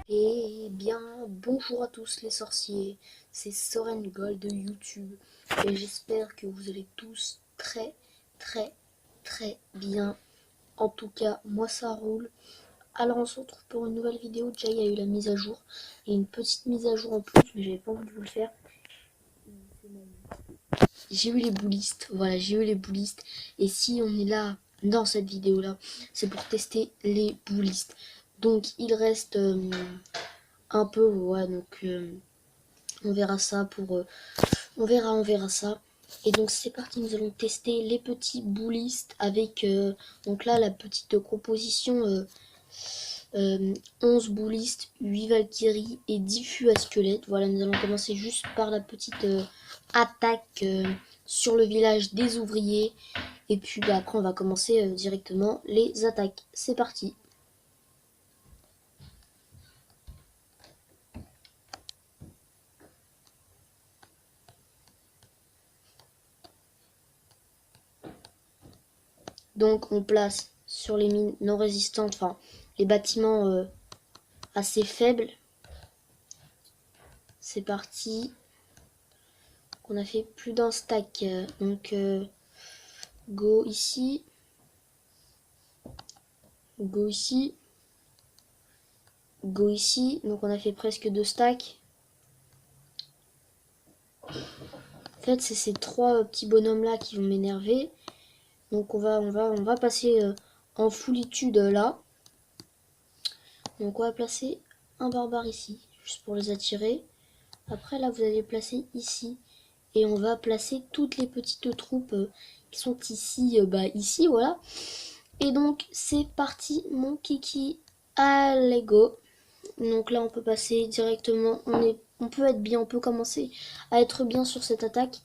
Eh bien, bonjour à tous les sorciers, c'est Soren Gold de YouTube et j'espère que vous allez tous très bien. En tout cas, moi ça roule. Alors on se retrouve pour une nouvelle vidéo. Déjà il y a eu la mise à jour et une petite mise à jour en plus, mais j'avais pas envie de vous le faire. J'ai eu les boulistes, voilà, j'ai eu les boulistes. Et si on est là dans cette vidéo là, c'est pour tester les boulistes. Donc il reste un peu, ouais, donc on verra ça pour on verra ça. Et donc c'est parti, nous allons tester les petits boulistes avec donc là la petite composition 11 boulistes, 8 valkyries et 10 fûts à squelette. Voilà, nous allons commencer juste par la petite attaque sur le village des ouvriers. Et puis bah, après on va commencer directement les attaques. C'est parti. Donc on place sur les mines non résistantes, enfin les bâtiments assez faibles. C'est parti. On a fait plus d'un stack. Donc go ici. Go ici. Go ici. Donc on a fait presque 2 stacks. En fait c'est ces trois petits bonhommes là qui vont m'énerver. Donc on va passer en foulitude là. Donc on va placer un barbare ici, juste pour les attirer. Après là vous allez placer ici. Et on va placer toutes les petites troupes qui sont ici, ici, voilà. Et donc c'est parti mon kiki. Allez go. Donc là on peut passer directement, on peut être bien, on peut commencer à être bien sur cette attaque.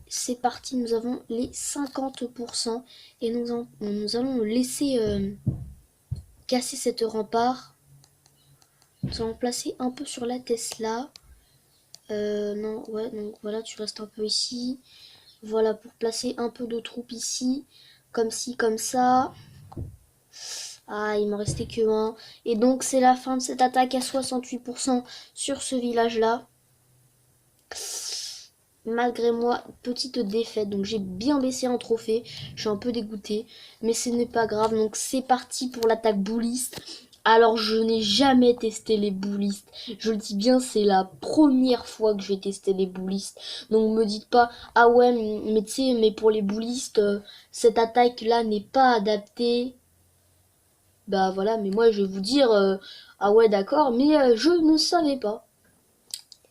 C'est parti, nous avons les 50% et nous allons laisser casser cette rempart. Nous allons placer un peu sur la Tesla. Non, ouais, donc voilà, tu restes un peu ici. Voilà, pour placer un peu de troupes ici. Comme ci, comme ça. Ah, il m'en restait que un. Et donc, c'est la fin de cette attaque à 68% sur ce village-là. Malgré moi, petite défaite. Donc, j'ai bien baissé en trophée. Je suis un peu dégoûtée. Mais ce n'est pas grave. Donc, c'est parti pour l'attaque bouliste. Alors, je n'ai jamais testé les boulistes. Je le dis bien, c'est la première fois que je vais tester les boulistes. Donc, me dites pas, ah ouais, mais tu sais, mais pour les boulistes, cette attaque-là n'est pas adaptée. Bah voilà, mais moi, je vais vous dire, ah ouais, d'accord, mais je ne savais pas.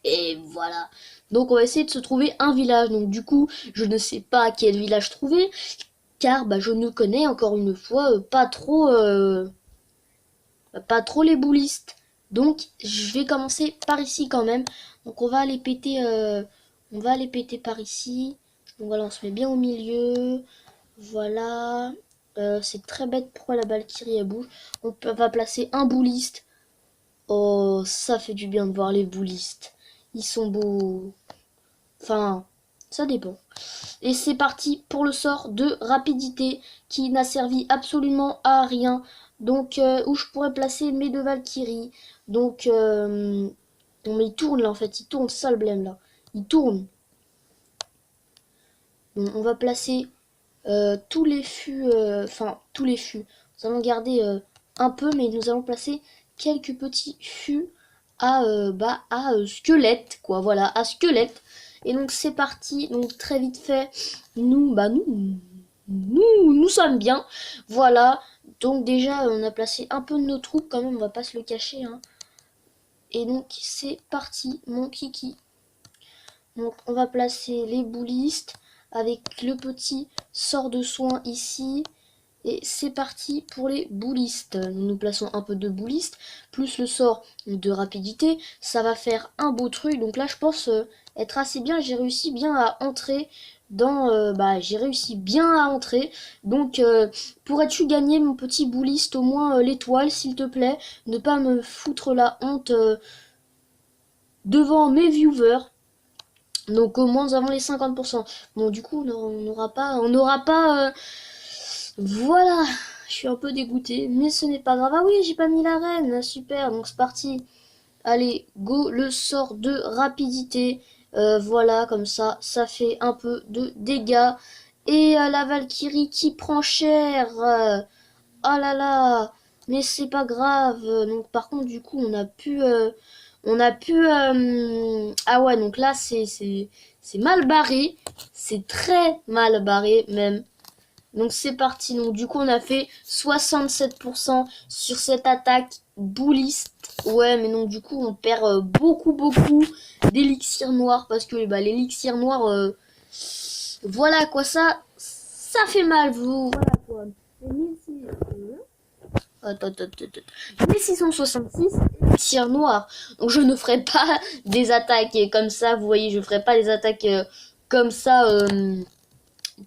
Et voilà. Donc, on va essayer de se trouver un village. Donc, du coup, je ne sais pas quel village trouver, car bah, je ne connais, encore une fois, pas trop les boulistes. Donc je vais commencer par ici quand même. Donc on va aller péter par ici. Donc voilà, on se met bien au milieu. Voilà. C'est très bête pourquoi la Valkyrie elle bouge. On va placer un bouliste. Oh, ça fait du bien de voir les boulistes. Ils sont beaux. Enfin, ça dépend. Et c'est parti pour le sort de rapidité qui n'a servi absolument à rien. Donc où je pourrais placer mes deux Valkyries. Donc non mais il tourne là en fait, il tourne, c'est ça le blême là. Il tourne. Bon, on va placer tous les fûts, tous les fûts. Nous allons garder un peu, mais nous allons placer quelques petits fûts à squelette, quoi, voilà, à squelette. Et donc c'est parti, donc très vite fait, nous sommes bien, voilà. Donc déjà on a placé un peu de nos troupes quand même, on va pas se le cacher, hein. Et donc c'est parti, mon kiki. Donc on va placer les boulistes avec le petit sort de soin ici. Et c'est parti pour les boulistes. Nous plaçons un peu de boulistes, plus le sort de rapidité. Ça va faire un beau truc. Donc là, je pense être assez bien. J'ai réussi bien à entrer dans... j'ai réussi bien à entrer. Donc, pourrais-tu gagner, mon petit bouliste, au moins l'étoile, s'il te plaît? Ne pas me foutre la honte devant mes viewers. Donc, au moins, nous avons les 50%. Bon, du coup, on n'aura pas... voilà, Je suis un peu dégoûtée, mais ce n'est pas grave. Ah oui, j'ai pas mis la reine. Super, donc c'est parti. Allez, go, le sort de rapidité. Voilà, comme ça fait un peu de dégâts. Et la Valkyrie qui prend cher. Oh là là, mais c'est pas grave. Donc par contre, du coup, ah ouais, donc là, c'est mal barré. C'est très mal barré, même. Donc c'est parti. Donc du coup on a fait 67% sur cette attaque bouliste. Ouais, mais donc du coup on perd beaucoup d'élixir noir parce que bah, l'élixir noir, voilà quoi, ça fait mal. Voilà quoi. C'est 1600. Attends. 1666 élixir noir. Donc je ne ferai pas des attaques comme ça. Vous voyez, je ferai pas des attaques comme ça.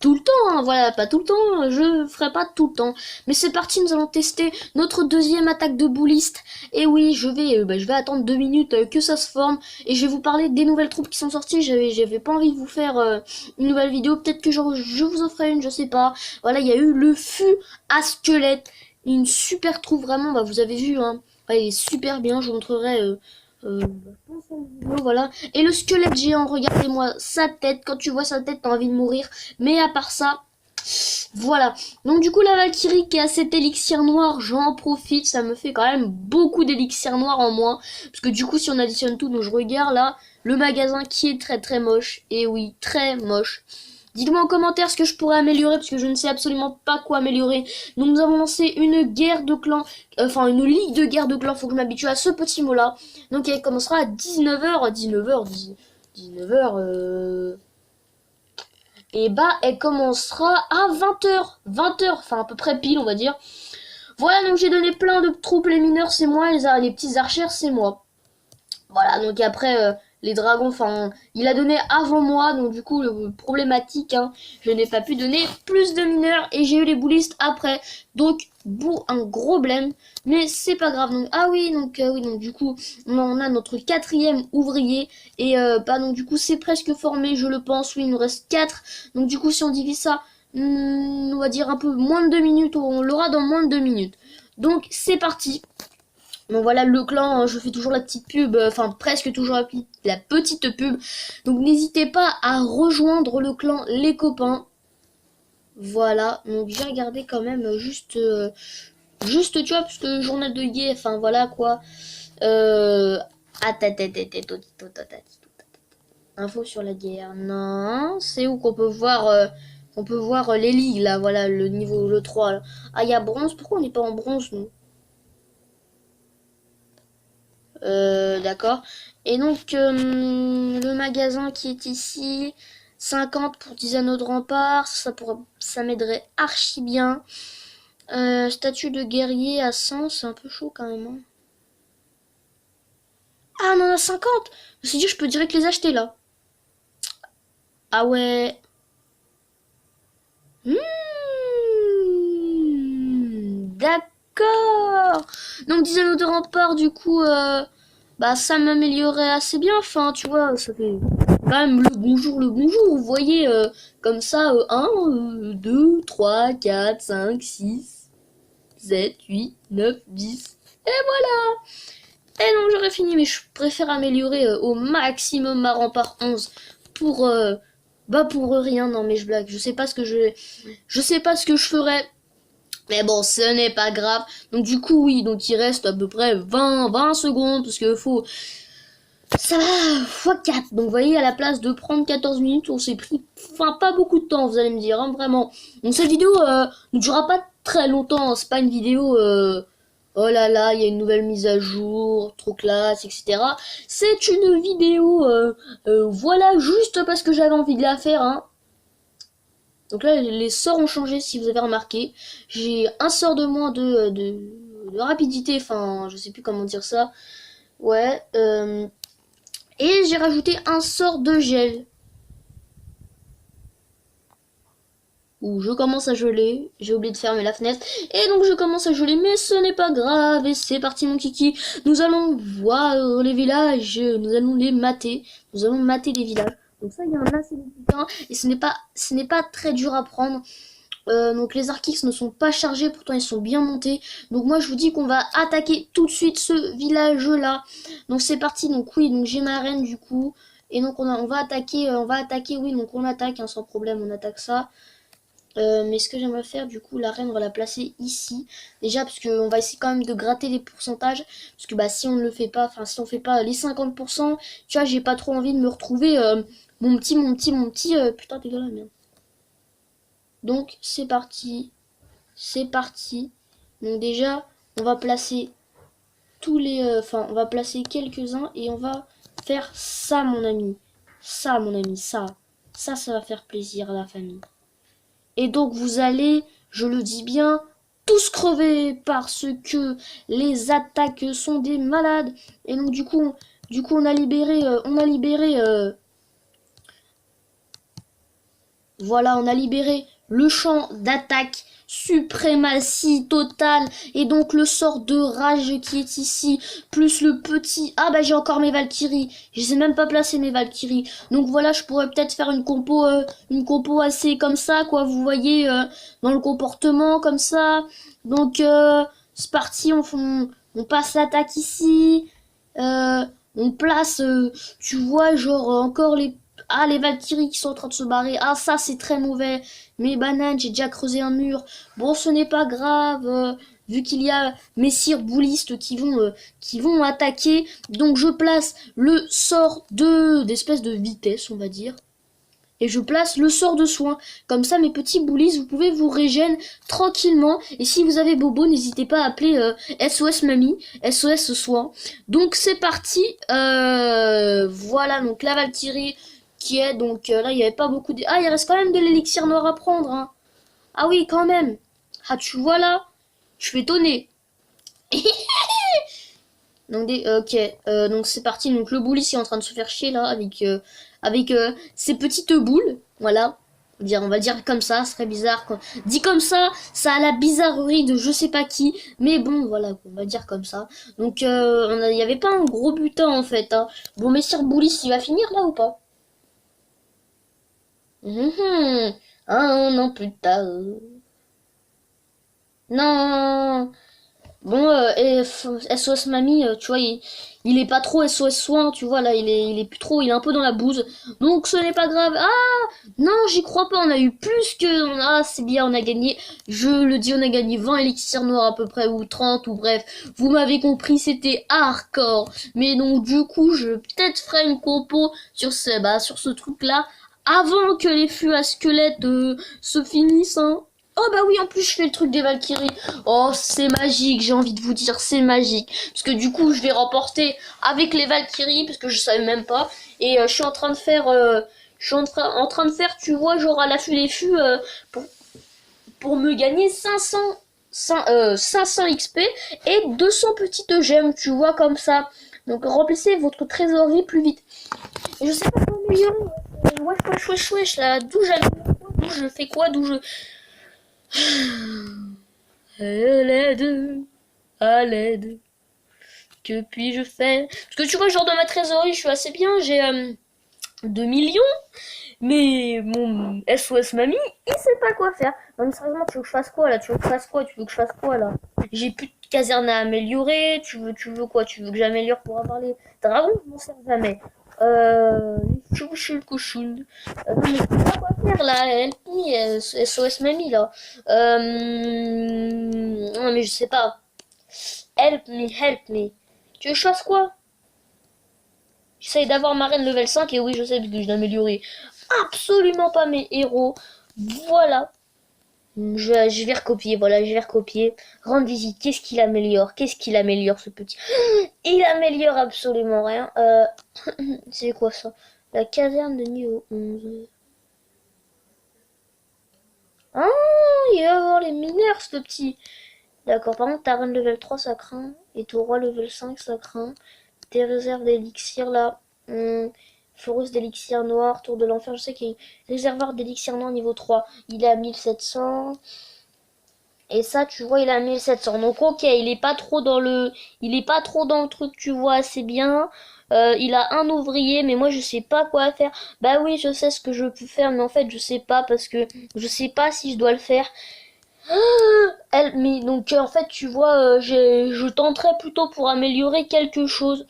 Tout le temps, hein, voilà, pas tout le temps, je ferai pas tout le temps. Mais c'est parti, nous allons tester notre deuxième attaque de bouliste. Et oui, je vais attendre 2 minutes que ça se forme. Et je vais vous parler des nouvelles troupes qui sont sorties. J'avais pas envie de vous faire une nouvelle vidéo. Peut-être que je vous en ferai une, je sais pas. Voilà, il y a eu le fût à squelette. Une super troupe, vraiment, bah vous avez vu, hein. Ouais, il est super bien, je vous montrerai... voilà. Et le squelette géant, regardez-moi sa tête. Quand tu vois sa tête, t'as envie de mourir. Mais à part ça, voilà. Donc du coup, la Valkyrie qui a cet élixir noir, j'en profite. Ça me fait quand même beaucoup d'élixir noir en moins. Parce que du coup, si on additionne tout, donc je regarde là, le magasin qui est très moche. Et oui, très moche. Dites-moi en commentaire ce que je pourrais améliorer, parce que je ne sais absolument pas quoi améliorer. Donc nous avons lancé une guerre de clans, enfin une ligue de guerre de clans, faut que je m'habitue à ce petit mot-là. Donc elle commencera à 19h, et bah elle commencera à 20h, enfin à peu près pile on va dire. Voilà, donc j'ai donné plein de troupes, les mineurs c'est moi, les petits archers c'est moi. Voilà, donc après, les dragons, enfin, il a donné avant moi, donc du coup, problématique, hein, je n'ai pas pu donner plus de mineurs, et j'ai eu les boulistes après, donc, un gros blême, mais c'est pas grave, donc, ah oui, donc du coup, on a notre 4e ouvrier, et bah, donc du coup, c'est presque formé, je le pense, oui, il nous reste 4, donc du coup, si on divise ça, on va dire un peu moins de 2 minutes, on l'aura dans moins de 2 minutes, donc, c'est parti. Donc voilà le clan, hein, je fais toujours la petite pub, enfin presque toujours la petite pub. Donc n'hésitez pas à rejoindre le clan les copains. Voilà, donc j'ai regardé quand même juste tu vois, parce que journal de guet, enfin voilà quoi. Info sur la guerre. Non, c'est où qu'on peut voir les ligues là, voilà, le niveau le 3 là. Ah il y a bronze, pourquoi on n'est pas en bronze nous? D'accord. Et donc, le magasin qui est ici, 50 pour 10 anneaux de rempart, ça m'aiderait archi bien. Statue de guerrier à 100, c'est un peu chaud quand même, hein. Ah, on en a 50! Je me suis dit, je peux direct les acheter là. Ah ouais. D'accord. Donc 10 anneaux de rempart, du coup, bah ça m'améliorerait assez bien. Enfin, tu vois, ça fait quand même le bonjour. Vous voyez, comme ça, 1, 2, 3, 4, 5, 6, 7, 8, 9, 10. Et voilà. Et donc j'aurais fini, mais je préfère améliorer au maximum ma rempart 11 pour... bah pour rien, non mais je blague. Je sais pas ce que je sais pas ce que je ferais. Mais bon, ce n'est pas grave. Donc du coup, oui, donc il reste à peu près 20 secondes, parce que faut... Ça va, x4. Donc vous voyez, à la place de prendre 14 minutes, on s'est pris, enfin, pas beaucoup de temps, vous allez me dire, hein, vraiment. Donc cette vidéo ne durera pas très longtemps, hein. C'est pas une vidéo... oh là là, il y a une nouvelle mise à jour, trop classe, etc. C'est une vidéo, voilà, juste parce que j'avais envie de la faire, hein. Donc là, les sorts ont changé, si vous avez remarqué. J'ai un sort de moins de rapidité, enfin, je sais plus comment dire ça. Ouais, et j'ai rajouté un sort de gel. Où je commence à geler, j'ai oublié de fermer la fenêtre, et donc je commence à geler, mais ce n'est pas grave, et c'est parti mon kiki. Nous allons voir les villages, nous allons les mater, nous allons mater les villages. Donc ça, il y en a, c'est des putains, et ce n'est pas très dur à prendre. Donc les Archix ne sont pas chargés, pourtant ils sont bien montés. Donc moi je vous dis qu'on va attaquer tout de suite ce village là. Donc c'est parti, donc oui, donc j'ai ma reine du coup. Et donc on va attaquer, oui, donc on attaque, hein, sans problème, on attaque ça. Mais ce que j'aimerais faire, du coup, la reine, on va la placer ici. Déjà, parce qu'on va essayer quand même de gratter les pourcentages. Parce que bah, si on ne le fait pas, enfin, si on fait pas les 50%, tu vois, j'ai pas trop envie de me retrouver mon petit. Putain, t'es de la merde. Donc, c'est parti. C'est parti. Donc, déjà, on va placer tous les. Enfin, on va placer quelques-uns et on va faire ça, mon ami. Ça, mon ami, ça. Ça va faire plaisir à la famille. Et donc vous allez, je le dis bien, tous crever parce que les attaques sont des malades. Et donc du coup on a libéré, voilà, on a libéré le champ d'attaque, suprématie totale, et donc le sort de rage qui est ici, plus le petit... Ah bah j'ai encore mes Valkyries, je sais même pas placer mes Valkyries, donc voilà, je pourrais peut-être faire une compo assez comme ça, quoi, vous voyez, dans le comportement, comme ça, donc c'est parti, on passe l'attaque ici, on place, tu vois, genre encore les Valkyries qui sont en train de se barrer. Ah, ça, c'est très mauvais. Mes bananes, j'ai déjà creusé un mur. Bon, ce n'est pas grave, vu qu'il y a mes sires boulistes qui vont attaquer. Donc, je place le sort d'espèce de vitesse, on va dire. Et je place le sort de soin. Comme ça, mes petits boulis, vous pouvez vous régénérer tranquillement. Et si vous avez Bobo, n'hésitez pas à appeler SOS Mamie, SOS Soin. Donc, c'est parti. Voilà, donc la Valkyrie qui est... Donc là, il n'y avait pas beaucoup de... Ah, il reste quand même de l'élixir noir à prendre. Hein. Ah oui, quand même. Ah, tu vois là, je suis étonné. Donc, ok, donc c'est parti. Donc le boulis est en train de se faire chier là avec ses petites boules. Voilà. On va dire comme ça, ce serait bizarre. Quoi. Dit comme ça a la bizarrerie de je sais pas qui. Mais bon, voilà, on va dire comme ça. Donc il n'y avait pas un gros butin en fait. Hein. Bon, messire boulis, il va finir là ou pas? Un an plus tard. Non. Bon, SOS Mamie, tu vois, il est pas trop SOS Soin, tu vois, là, il est plus trop, il est un peu dans la bouse. Donc, ce n'est pas grave. Ah, non, j'y crois pas, on a eu plus que... Ah, c'est bien, on a gagné, je le dis, on a gagné 20 élixirs noirs à peu près, ou 30, ou bref. Vous m'avez compris, c'était hardcore. Mais donc, du coup, je peut-être ferai une compo sur sur ce truc-là, avant que les fûts à squelettes se finissent, hein. Oh bah oui, en plus je fais le truc des Valkyries. Oh, c'est magique, j'ai envie de vous dire, c'est magique. Parce que du coup, je vais remporter avec les Valkyries, parce que je savais même pas. Et je suis en train de faire... en train de faire, tu vois, genre à l'affût des fûts, pour me gagner 500 XP et 200 petites gemmes, tu vois, comme ça. Donc remplissez votre trésorerie plus vite. Et je sais pas comment m'améliorer. Wesh, là, d'où je fais quoi, d'où je... À l'aide, que puis-je faire? Parce que tu vois, genre dans ma trésorerie, je suis assez bien, j'ai 2 millions, mais mon SOS Mamie, il sait pas quoi faire. Non, mais sérieusement, tu veux que je fasse quoi là? Tu veux que je fasse quoi là? J'ai plus de caserne à améliorer, tu veux quoi? Tu veux que j'améliore pour avoir les dragons? Je m'en sers jamais. Les chouchou le cochon. Non, mais je sais pas quoi faire là, help me, SOS Mamie là. Non, mais je sais pas. Help me, help me. Tu veux que je fasse quoi? J'essaye d'avoir ma reine level 5 et oui, je sais parce que je l'ai amélioré. Absolument pas mes héros. Voilà. Je vais recopier, voilà, je vais recopier. Rendre visite, qu'est-ce qu'il améliore? Qu'est-ce qu'il améliore ce petit? Il améliore absolument rien. C'est quoi ça? La caserne de niveau 11. Ah, il va avoir les mineurs ce petit. D'accord, par contre, ta reine level 3 ça craint. Et ton roi level 5 ça craint. Tes réserves d'élixir là. Forest d'élixir noir, tour de l'enfer. Je sais qu'il y a un réservoir d'élixir noir niveau 3. Il est à 1700. Et ça, tu vois, il est à 1700. Donc ok, il est pas trop dans le truc, tu vois, c'est bien. il a un ouvrier, mais moi je sais pas quoi faire. Bah oui, je sais ce que je peux faire, mais en fait je sais pas parce que je sais pas si je dois le faire. Mais donc en fait tu vois, je tenterai plutôt pour améliorer quelque chose.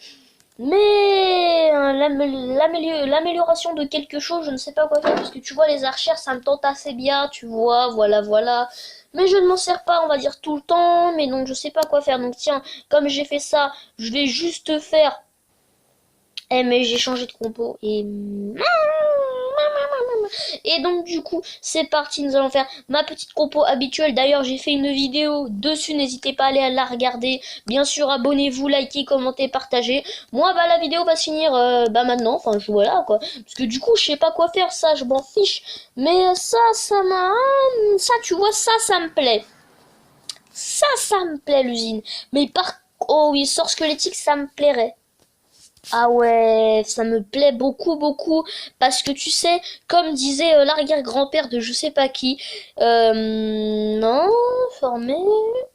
Mais l'amélioration de quelque chose, je ne sais pas quoi faire parce que tu vois les archères, ça me tente assez bien, tu vois, voilà, voilà. Mais je ne m'en sers pas, on va dire tout le temps, mais donc je sais pas quoi faire. Donc tiens, comme j'ai fait ça, je vais juste faire. Eh mais j'ai changé de compo et donc du coup c'est parti, nous allons faire ma petite compo habituelle. D'ailleurs j'ai fait une vidéo dessus, n'hésitez pas à aller la regarder. Bien sûr abonnez-vous, likez, commentez, partagez. Moi bah la vidéo va se finir bah maintenant, enfin voilà quoi. Parce que du coup je sais pas quoi faire, ça je m'en fiche. Mais ça m'a... Ça tu vois, ça me plaît. Ça me plaît l'usine. Mais par... Oh oui, sort squelettique ça me plairait. Ah ouais, ça me plaît beaucoup, beaucoup, parce que tu sais, comme disait l'arrière-grand-père de je sais pas qui, non, formé,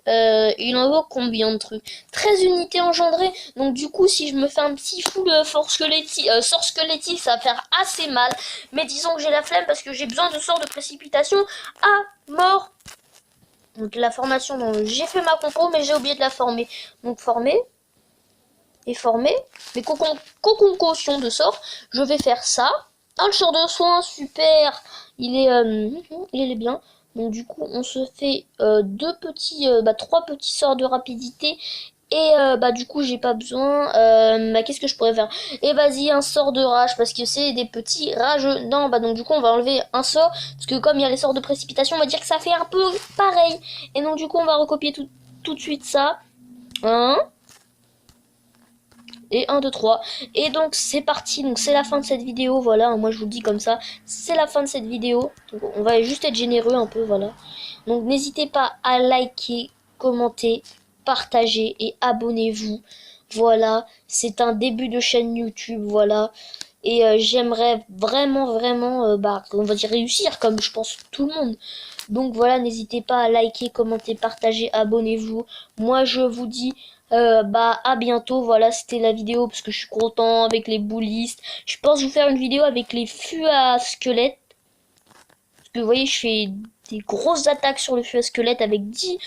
il en vaut combien de trucs? 13 unités engendrées, donc du coup, si je me fais un petit full force squelettique, sort squelettique, ça va faire assez mal, mais disons que j'ai la flemme parce que j'ai besoin de sort de précipitation à mort. Donc la formation, j'ai fait ma compo, mais j'ai oublié de la former. Donc former, est formé, mais caution de sort, je vais faire ça. Un sort de soin, super, il est bien. Donc du coup, on se fait trois petits sorts de rapidité. Et bah du coup j'ai pas besoin. Bah qu'est-ce que je pourrais faire? Et vas-y, un sort de rage parce que c'est des petits rageux. Non bah donc du coup on va enlever un sort parce que comme il y a les sorts de précipitation, on va dire que ça fait un peu pareil. Et donc du coup on va recopier tout de suite ça. Hein, et 1, 2, 3. Et donc c'est parti, donc c'est la fin de cette vidéo, voilà, moi je vous le dis comme ça, c'est la fin de cette vidéo. Donc on va juste être généreux un peu, voilà. Donc n'hésitez pas à liker, commenter, partager et abonnez-vous. Voilà, c'est un début de chaîne YouTube, voilà. Et j'aimerais vraiment, on va dire réussir, comme je pense tout le monde. Donc voilà, n'hésitez pas à liker, commenter, partager, abonnez-vous. Moi je vous dis bah à bientôt. Voilà, c'était la vidéo parce que je suis content avec les boulistes. Je pense vous faire une vidéo avec les fûts à squelette. Parce que vous voyez, je fais des grosses attaques sur le fût à squelette avec 10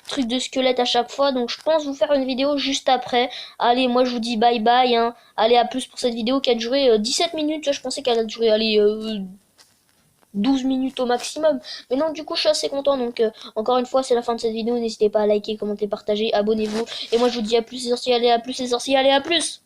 trucs de squelette à chaque fois. Donc je pense vous faire une vidéo juste après. Allez, moi je vous dis bye bye. Hein. Allez, à plus pour cette vidéo qui a duré 17 minutes. Je pensais qu'elle a duré, allez, 12 minutes au maximum. Mais non, du coup, je suis assez content. Donc, encore une fois, c'est la fin de cette vidéo. N'hésitez pas à liker, commenter, partager, abonnez-vous. Et moi, je vous dis à plus les sorciers. Allez, à plus les sorciers. Allez, à plus!